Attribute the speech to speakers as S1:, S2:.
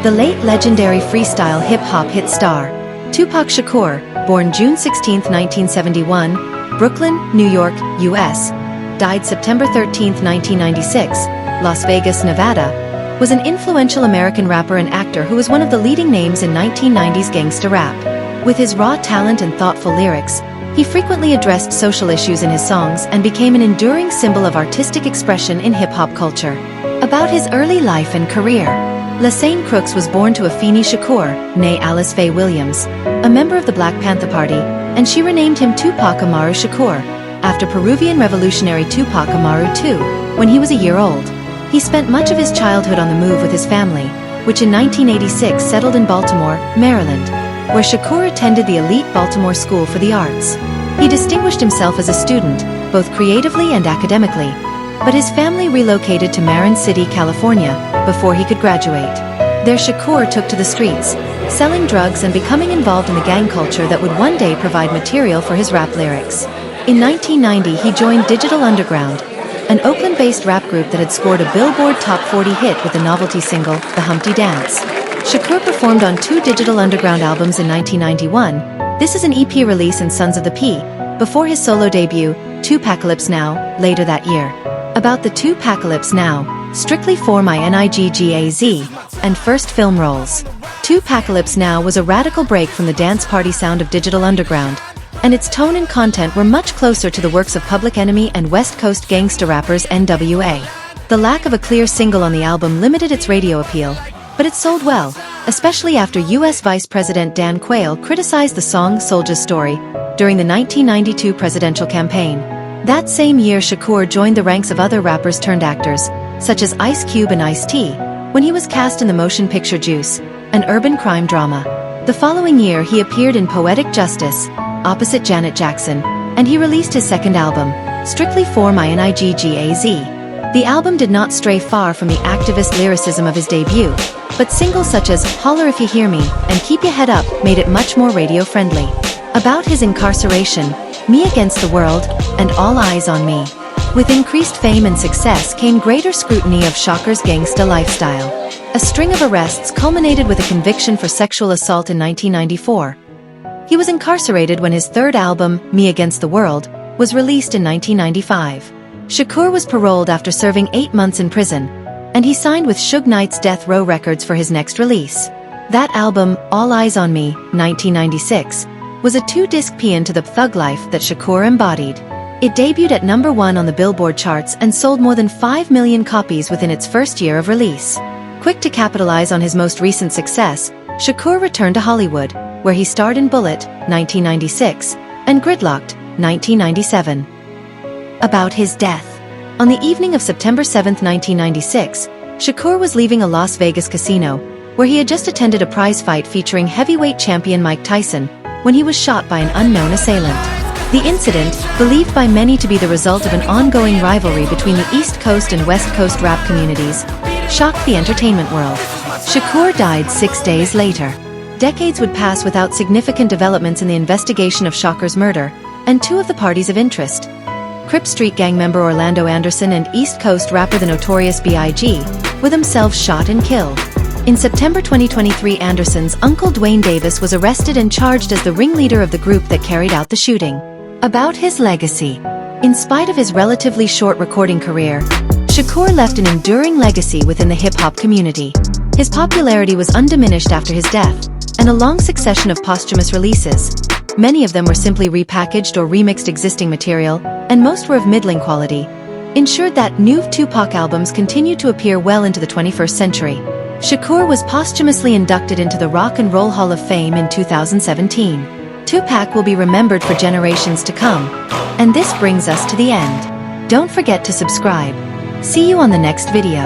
S1: The late legendary freestyle hip-hop hit star, Tupac Shakur, born June 16, 1971, Brooklyn, New York, U.S., died September 13, 1996, Las Vegas, Nevada, was an influential American rapper and actor who was one of the leading names in 1990s gangsta rap. With his raw talent and thoughtful lyrics, he frequently addressed social issues in his songs and became an enduring symbol of artistic expression in hip-hop culture. About his early life and career, Lassane Crooks was born to Afeni Shakur, née Alice Faye Williams, a member of the Black Panther Party, and she renamed him Tupac Amaru Shakur, after Peruvian revolutionary Tupac Amaru II, when he was a year old. He spent much of his childhood on the move with his family, which in 1986 settled in Baltimore, Maryland, where Shakur attended the elite Baltimore School for the Arts. He distinguished himself as a student, both creatively and academically, but his family relocated to Marin City, California, before he could graduate. There Shakur took to the streets, selling drugs and becoming involved in the gang culture that would one day provide material for his rap lyrics. In 1990 he joined Digital Underground, an Oakland-based rap group that had scored a Billboard Top 40 hit with the novelty single, The Humpty Dance. Shakur performed on 2 Digital Underground albums in 1991. This is an EP release in Sons of the P, before his solo debut, Tupacalypse Now, later that year. About the Tupacalypse Now, Strictly for My Niggas, and first film roles. Tupacalypse Now was a radical break from the dance party sound of Digital Underground, and its tone and content were much closer to the works of Public Enemy and West Coast gangsta rappers NWA. The lack of a clear single on the album limited its radio appeal, but it sold well, especially after U.S. Vice President Dan Quayle criticized the song Soulja's Story during the 1992 presidential campaign. That same year Shakur joined the ranks of other rappers turned actors, such as Ice Cube and Ice-T, when he was cast in the motion picture Juice, an urban crime drama. The following year he appeared in Poetic Justice, opposite Janet Jackson, and he released his second album, Strictly for My Niggas. The album did not stray far from the activist lyricism of his debut, but singles such as Holler If You Hear Me and Keep Your Head Up made it much more radio-friendly. About his incarceration, Me Against the World, and All Eyes on Me. With increased fame and success came greater scrutiny of Shakur's gangsta lifestyle. A string of arrests culminated with a conviction for sexual assault in 1994. He was incarcerated when his third album, Me Against the World, was released in 1995. Shakur was paroled after serving 8 months in prison, and he signed with Suge Knight's Death Row Records for his next release. That album, All Eyes on Me, 1996, was a 2-disc paean to the thug life that Shakur embodied. It debuted at number 1 on the Billboard charts and sold more than 5 million copies within its first year of release. Quick to capitalize on his most recent success, Shakur returned to Hollywood, where he starred in Bullet, 1996, and Gridlocked, 1997. About his death. On the evening of September 7, 1996, Shakur was leaving a Las Vegas casino, where he had just attended a prize fight featuring heavyweight champion Mike Tyson, when he was shot by an unknown assailant. The incident, believed by many to be the result of an ongoing rivalry between the East Coast and West Coast rap communities, shocked the entertainment world. Shakur died 6 days later. Decades would pass without significant developments in the investigation of Shakur's murder, and 2 of the parties of interest, Crip Street gang member Orlando Anderson and East Coast rapper the Notorious B.I.G., were themselves shot and killed. In September 2023, Anderson's uncle Dwayne Davis was arrested and charged as the ringleader of the group that carried out the shooting. About his legacy. In spite of his relatively short recording career, Shakur left an enduring legacy within the hip-hop community. His popularity was undiminished after his death, and a long succession of posthumous releases, many of them were simply repackaged or remixed existing material, and most were of middling quality, ensured that new Tupac albums continued to appear well into the 21st century. Shakur was posthumously inducted into the Rock and Roll Hall of Fame in 2017. Tupac will be remembered for generations to come. And this brings us to the end. Don't forget to subscribe. See you on the next video.